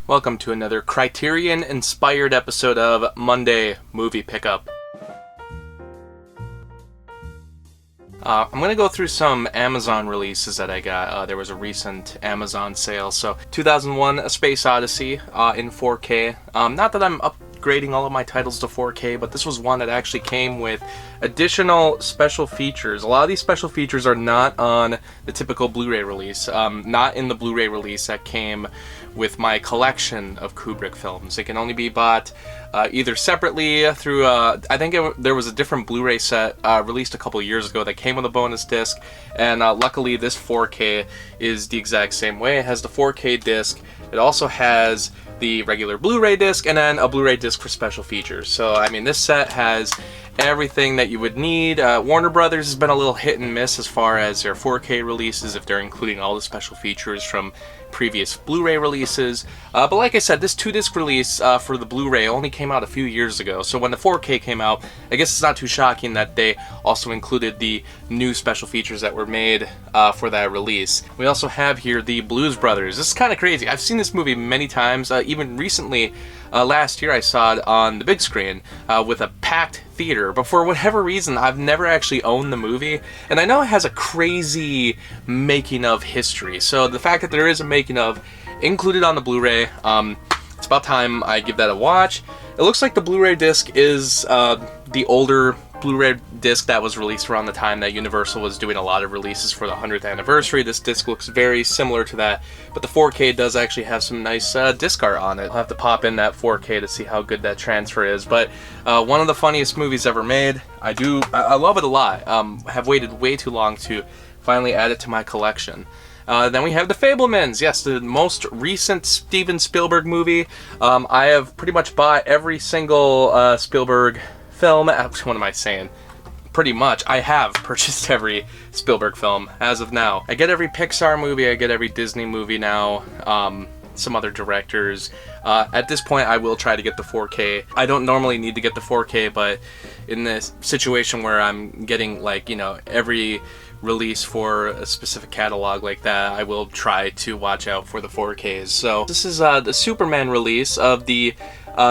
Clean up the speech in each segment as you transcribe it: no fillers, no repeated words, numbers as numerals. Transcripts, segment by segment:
Welcome to another Criterion-inspired episode of Monday Movie Pickup. I'm going to go through some Amazon releases that I got. There was a recent Amazon sale. So 2001 A Space Odyssey in 4K. Not that I'm upgrading all of my titles to 4K, but this was one that actually came with additional special features. A lot of these special features are not on the typical Blu-ray release. Not in the Blu-ray release that came with my collection of Kubrick films. It can only be bought either separately through, I think there was a different Blu-ray set released a couple years ago that came with a bonus disc, and luckily this 4K is the exact same way. It has the 4K disc. It also has the regular Blu-ray disc and then a Blu-ray disc for special features. So, I mean, this set has everything that you would need. Warner Brothers has been a little hit and miss as far as their 4K releases, if they're including all the special features from previous Blu-ray releases. But like I said, this 2-disc release for the Blu-ray only came out a few years ago. So when the 4K came out, I guess it's not too shocking that they also included the new special features that were made for that release. We also have here the Blues Brothers. This is kind of crazy. I've seen this movie many times. Even recently, last year I saw it on the big screen with a packed theater, but for whatever reason I've never actually owned the movie, and I know it has a crazy making of history. So the fact that there is a making of included on the Blu-ray, it's about time I give that a watch. It looks like the Blu-ray disc is the older Blu-ray disc that was released around the time that Universal was doing a lot of releases for the 100th anniversary. This disc looks very similar to that, but the 4K does actually have some nice disc art on it. I'll have to pop in that 4K to see how good that transfer is, but one of the funniest movies ever made. I love it a lot. Have waited way too long to finally add it to my collection. Then we have The Fabelmans, yes, the most recent Steven Spielberg movie. I have pretty much bought every single Spielberg film. What am I saying? Pretty much. I have purchased every Spielberg film as of now. I get every Pixar movie, I get every Disney movie now, some other directors. At this point, I will try to get the 4K. I don't normally need to get the 4K, but in this situation where I'm getting, like, you know, every release for a specific catalog like that, I will try to watch out for the 4Ks. So this is the Superman release of the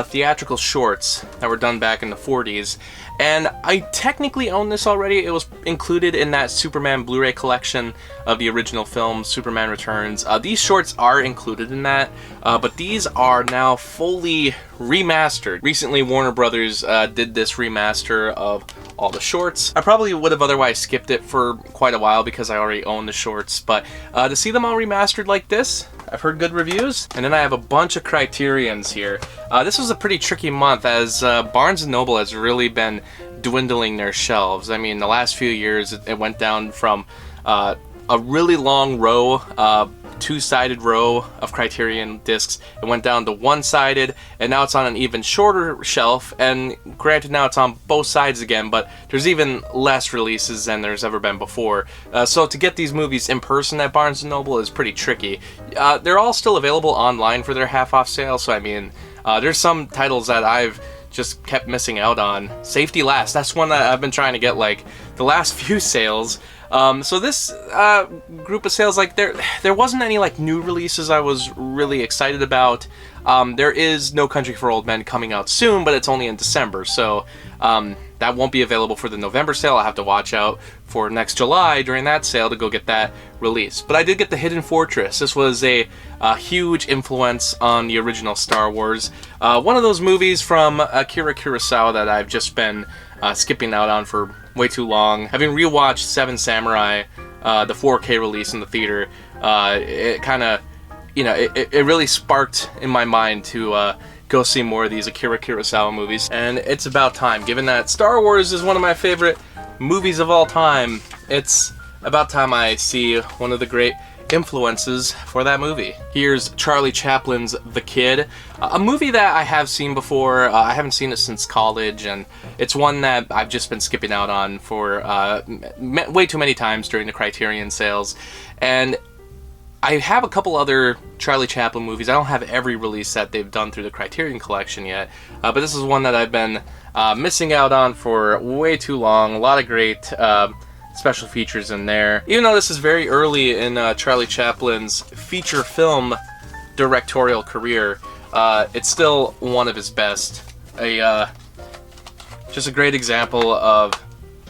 theatrical shorts that were done back in the 40s. And I technically own this already. It was included in that Superman Blu-ray collection of the original film, Superman Returns. These shorts are included in that, but these are now fully remastered. Recently, Warner Brothers did this remaster of all the shorts. I probably would have otherwise skipped it for quite a while because I already own the shorts, but to see them all remastered like this, I've heard good reviews. And then I have a bunch of Criterions here. This was a pretty tricky month as Barnes & Noble has really been dwindling their shelves. I mean, the last few years it went down from a really long row, two-sided row of Criterion discs. It went down to one-sided, and now it's on an even shorter shelf, and granted now it's on both sides again, but there's even less releases than there's ever been before. So to get these movies in person at Barnes & Noble is pretty tricky. They're all still available online for their half-off sale, so I mean, there's some titles that I've just kept missing out on. Safety Last, that's one that I've been trying to get like the last few sales. So this group of sales, like there wasn't any like new releases I was really excited about. There is No Country for Old Men coming out soon, but it's only in December, so that won't be available for the November sale. I'll have to watch out for next July during that sale to go get that release. But I did get The Hidden Fortress. This was a huge influence on the original Star Wars. One of those movies from Akira Kurosawa that I've just been skipping out on for way too long. Having rewatched Seven Samurai, the 4K release in the theater, it kind of, you know, it really sparked in my mind to go see more of these Akira Kurosawa movies. And it's about time. Given that Star Wars is one of my favorite movies of all time, it's about time I see one of the great influences for that movie. Here's Charlie Chaplin's The Kid, a movie that I have seen before. I haven't seen it since college, and it's one that I've just been skipping out on for way too many times during the Criterion sales. And I have a couple other Charlie Chaplin movies. I don't have every release that they've done through the Criterion collection yet, but this is one that I've been missing out on for way too long. A lot of great special features in there. Even though this is very early in Charlie Chaplin's feature film directorial career, it's still one of his best. Just a great example of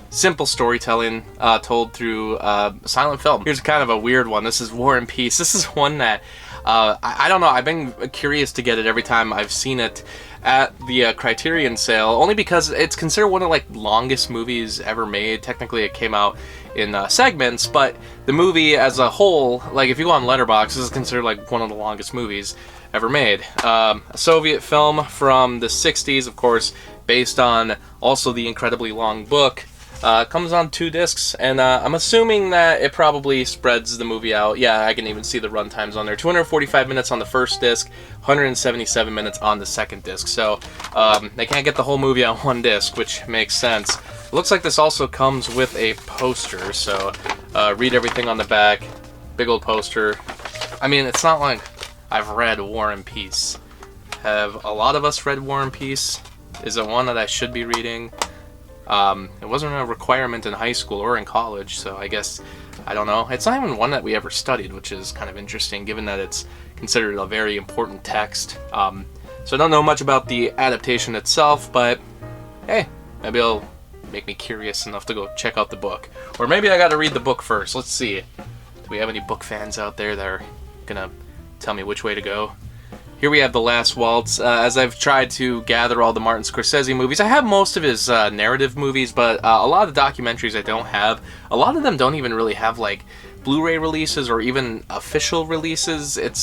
simple storytelling told through silent film. Here's kind of a weird one. This is War and Peace. This is one that I don't know. I've been curious to get it every time I've seen it at the Criterion sale, only because it's considered one of like longest movies ever made. Technically, it came out in segments, but the movie as a whole, like if you go on Letterboxd, this is considered like one of the longest movies ever made. A Soviet film from the 60s, of course, based on also the incredibly long book. Comes on 2 discs, and I'm assuming that it probably spreads the movie out. Yeah, I can even see the run times on there. 245 minutes on the first disc, 177 minutes on the second disc. So they can't get the whole movie on one disc, which makes sense. It looks like this also comes with a poster, so read everything on the back. Big old poster. I mean, it's not like I've read War and Peace. Have a lot of us read War and Peace? Is it one that I should be reading? It wasn't a requirement in high school or in college, so I guess, I don't know. It's not even one that we ever studied, which is kind of interesting, given that it's considered a very important text. So I don't know much about the adaptation itself, but hey, maybe it'll make me curious enough to go check out the book. Or maybe I gotta read the book first. Let's see. Do we have any book fans out there that are gonna tell me which way to go? Here we have The Last Waltz. As I've tried to gather all the Martin Scorsese movies, I have most of his narrative movies, but a lot of the documentaries I don't have. A lot of them don't even really have like Blu-ray releases or even official releases. It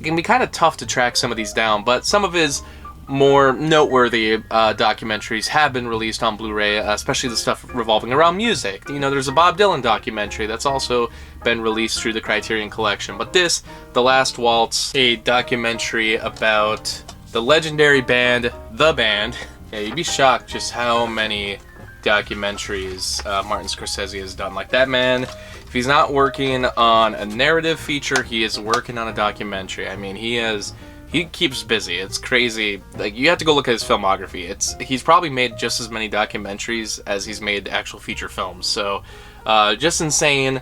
can be kind of tough to track some of these down, but some of his more noteworthy documentaries have been released on Blu-ray, especially the stuff revolving around music. You know, there's a Bob Dylan documentary that's also been released through the Criterion Collection. But this, The Last Waltz, a documentary about the legendary band, The Band. Yeah, you'd be shocked just how many documentaries Martin Scorsese has done. Like, that man, if he's not working on a narrative feature, he is working on a documentary. I mean, he keeps busy. It's crazy. Like, you have to go look at his filmography. He's probably made just as many documentaries as he's made actual feature films. So, just insane.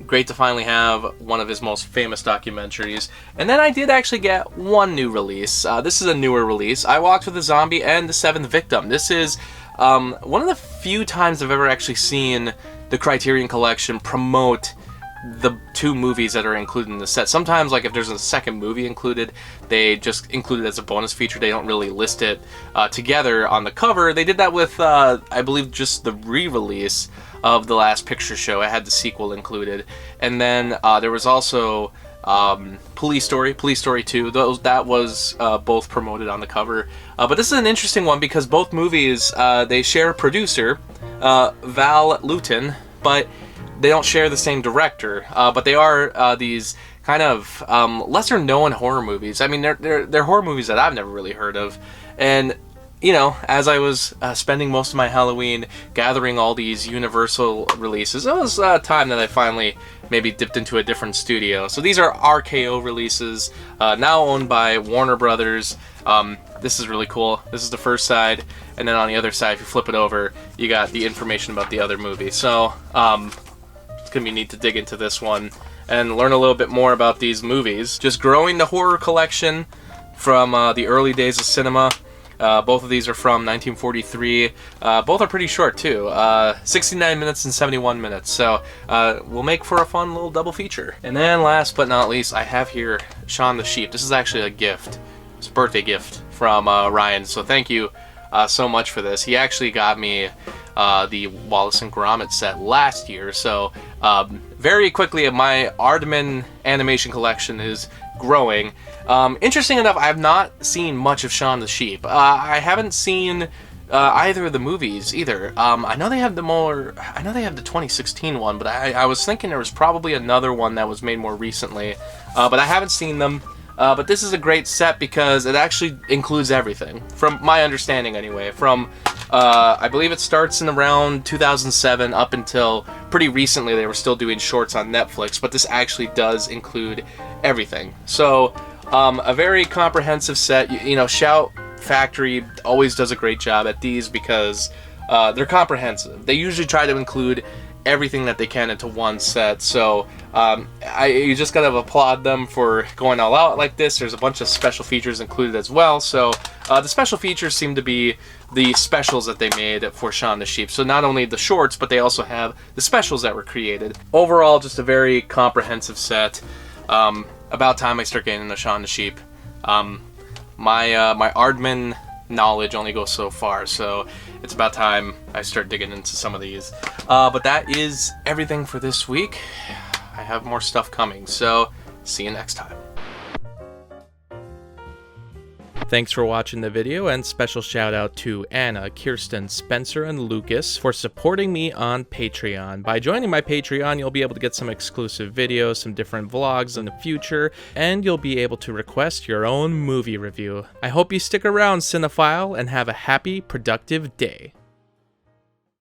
Great to finally have one of his most famous documentaries. And then I did actually get one new release. This is a newer release. I Walked with a Zombie and The Seventh Victim. This is one of the few times I've ever actually seen the Criterion Collection promote the 2 movies that are included in the set. Sometimes, like, if there's a second movie included, they just include it as a bonus feature. They don't really list it together on the cover. They did that with, I believe, just the re-release of The Last Picture Show. It had the sequel included. And then there was also Police Story 2. That was both promoted on the cover. But this is an interesting one because both movies, they share a producer, Val Lewton, but they don't share the same director, but they are these kind of lesser-known horror movies. I mean, they're horror movies that I've never really heard of. And, you know, as I was spending most of my Halloween gathering all these Universal releases, it was time that I finally maybe dipped into a different studio. So these are RKO releases, now owned by Warner Brothers. This is really cool. This is the first side, and then on the other side, if you flip it over, you got the information about the other movie. So, it's gonna be neat to dig into this one and learn a little bit more about these movies. Just growing the horror collection from the early days of cinema. Both of these are from 1943. Both are pretty short too, 69 minutes and 71 minutes. So we'll make for a fun little double feature. And then last but not least, I have here Shaun the Sheep. This is actually a gift. It's a birthday gift from Ryan. So thank you so much for this. He actually got me the Wallace and Gromit set last year. So very quickly, my Aardman animation collection is growing. Interesting enough, I have not seen much of Shaun the Sheep. I haven't seen either of the movies either. I know they have the 2016 one, but I was thinking there was probably another one that was made more recently. But I haven't seen them. But this is a great set because it actually includes everything, from my understanding anyway. From I believe it starts in around 2007 up until pretty recently. They were still doing shorts on Netflix, but this actually does include everything. So a very comprehensive set. You know, Shout Factory always does a great job at these because they're comprehensive. They usually try to include everything that they can into one set. So you just gotta applaud them for going all out like this. There's a bunch of special features included as well. So the special features seem to be the specials that they made for Shaun the Sheep. So not only the shorts, but they also have the specials that were created. Overall, just a very comprehensive set. About time I start getting into Shaun the Sheep. My Aardman knowledge only goes so far, so it's about time I start digging into some of these. But that is everything for this week. I have more stuff coming, so see you next time. Thanks for watching the video, and special shout out to Anna, Kirsten, Spencer, and Lukas for supporting me on Patreon. By joining my Patreon, you'll be able to get some exclusive videos, some different vlogs in the future, and you'll be able to request your own movie review. I hope you stick around, Cinephile, and have a happy, productive day.